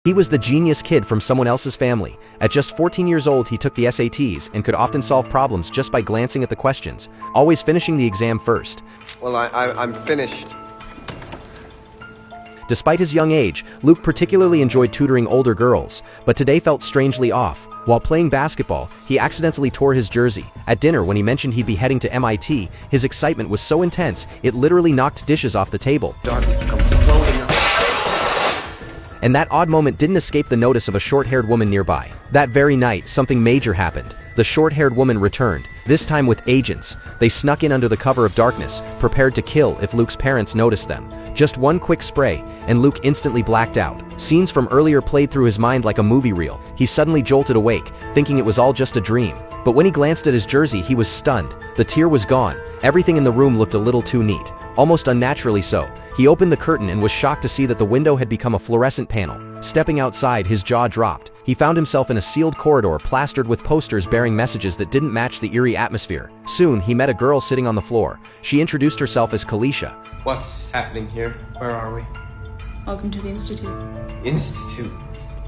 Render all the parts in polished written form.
He was the genius kid from someone else's family. At just 14 years old, he took the SATs and could often solve problems just by glancing at the questions, always finishing the exam first. Well, I'm finished. Despite his young age, Luke particularly enjoyed tutoring older girls, but today felt strangely off. While playing basketball, he accidentally tore his jersey. At dinner, when he mentioned he'd be heading to MIT, his excitement was so intense, it literally knocked dishes off the table. Darkness becomes floating up. And that odd moment didn't escape the notice of a short-haired woman nearby. That very night, something major happened. The short-haired woman returned, this time with agents. They snuck in under the cover of darkness, prepared to kill if Luke's parents noticed them. Just one quick spray, and Luke instantly blacked out. Scenes from earlier played through his mind like a movie reel. He suddenly jolted awake, thinking it was all just a dream. But when he glanced at his jersey, he was stunned. The tear was gone. Everything in the room looked a little too neat, almost unnaturally so. He opened the curtain and was shocked to see that the window had become a fluorescent panel. Stepping outside, his jaw dropped. He found himself in a sealed corridor plastered with posters bearing messages that didn't match the eerie atmosphere. Soon, he met a girl sitting on the floor. She introduced herself as Kalisha. What's happening here? Where are we? Welcome to the Institute. Institute?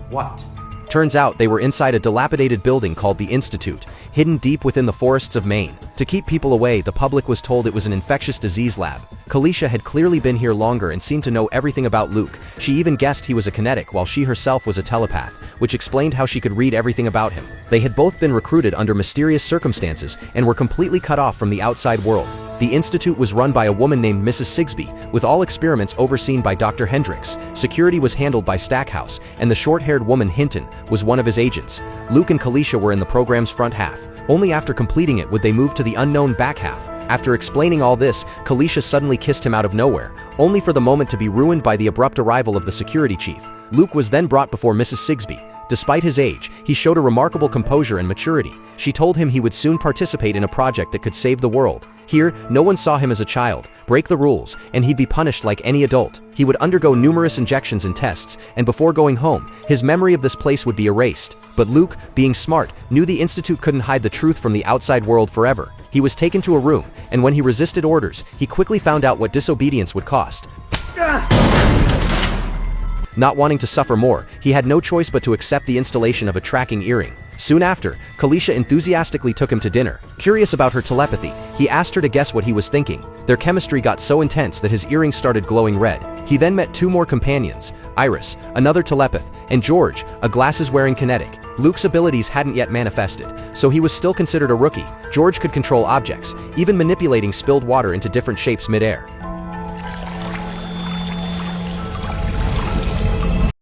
What? Turns out they were inside a dilapidated building called the Institute, hidden deep within the forests of Maine. To keep people away, the public was told it was an infectious disease lab. Kalisha had clearly been here longer and seemed to know everything about Luke. She even guessed he was a kinetic while she herself was a telepath, which explained how she could read everything about him. They had both been recruited under mysterious circumstances and were completely cut off from the outside world. The institute was run by a woman named Mrs. Sigsby, with all experiments overseen by Dr. Hendricks. Security was handled by Stackhouse, and the short-haired woman Hinton was one of his agents. Luke and Kalisha were in the program's front half. Only after completing it would they move to the unknown back half. After explaining all this, Kalisha suddenly kissed him out of nowhere, only for the moment to be ruined by the abrupt arrival of the security chief. Luke was then brought before Mrs. Sigsby. Despite his age, he showed a remarkable composure and maturity. She told him he would soon participate in a project that could save the world. Here, no one saw him as a child, break the rules, and he'd be punished like any adult. He would undergo numerous injections and tests, and before going home, his memory of this place would be erased. But Luke, being smart, knew the institute couldn't hide the truth from the outside world forever. He was taken to a room, and when he resisted orders, he quickly found out what disobedience would cost. Not wanting to suffer more, he had no choice but to accept the installation of a tracking earring. Soon after, Kalisha enthusiastically took him to dinner. Curious about her telepathy, he asked her to guess what he was thinking. Their chemistry got so intense that his earrings started glowing red. He then met two more companions, Iris, another telepath, and George, a glasses-wearing kinetic. Luke's abilities hadn't yet manifested, so he was still considered a rookie. George could control objects, even manipulating spilled water into different shapes mid-air.